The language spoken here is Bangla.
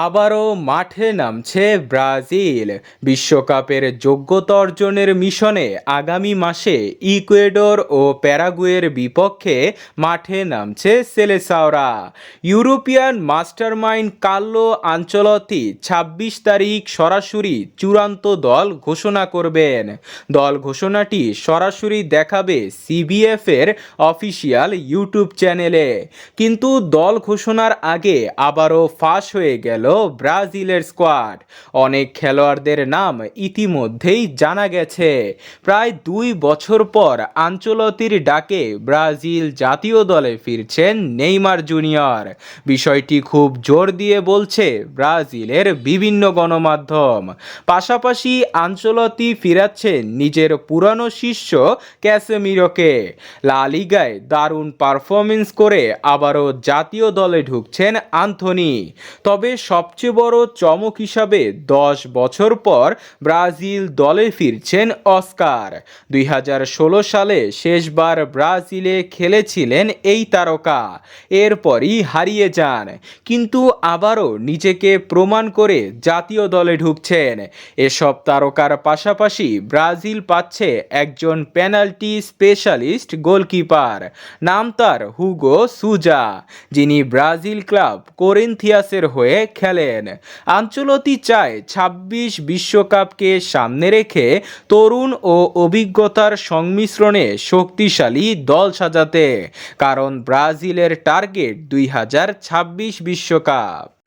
আবারও মাঠে নামছে ব্রাজিল। বিশ্বকাপের যোগ্যতা অর্জনের মিশনে আগামী মাসে ইকুয়েডর ও প্যারাগুয়ের বিপক্ষে মাঠে নামছে সেলেসাওরা। ইউরোপিয়ান মাস্টারমাইন্ড কার্লো আনচেলত্তি ২৬ তারিখ সরাসরি চূড়ান্ত দল ঘোষণা করবেন। দল ঘোষণাটি সরাসরি দেখাবে সিবিএফ এর অফিসিয়াল ইউটিউব চ্যানেলে। কিন্তু দল ঘোষণার আগে আবারও ফাঁস হয়ে গেল ব্রাজিলের স্কোয়াড। অনেক খেলোয়াড়দের নাম ইতিমধ্যেই জানা গেছে। প্রায় ২ বছর পর আনচেলত্তির ডাকে ব্রাজিল জাতীয় দলে ফিরছেন নেইমার জুনিয়র। বিষয়টি খুব জোর দিয়ে বলছে ব্রাজিলের বিভিন্ন গণমাধ্যম। পাশাপাশি আনচেলত্তি ফিরাচ্ছেন নিজের পুরানো শিষ্য ক্যাসেমিরোকে। লা লিগায় দারুণ পারফরমেন্স করে আবারও জাতীয় দলে ঢুকছেন আন্থোনি। তবে সবচেয়ে বড় চমক হিসাবে ১০ বছর পর ব্রাজিল দলে ফিরছেন অস্কার। ২০১৬ সালে শেষবার ব্রাজিলে খেলেছিলেন এই তারকা, এরপরই হারিয়ে যান। কিন্তু আবারও নিজেকে প্রমাণ করে জাতীয় দলে ঢুকছেন। এসব তারকার পাশাপাশি ব্রাজিল পাচ্ছে একজন পেনাল্টি স্পেশালিস্ট গোলকিপার। নাম তার হুগো সুজা, যিনি ব্রাজিল ক্লাব করিন্থিয়াসের হয়ে খেলেন। আনচেলত্তি চায় ২৬ বিশ্বকাপকে সামনে রেখে তরুণ ও অভিজ্ঞতার সংমিশ্রণে শক্তিশালী দল সাজাতে, কারণ ব্রাজিলের টার্গেট ২০২৬ বিশ্বকাপ।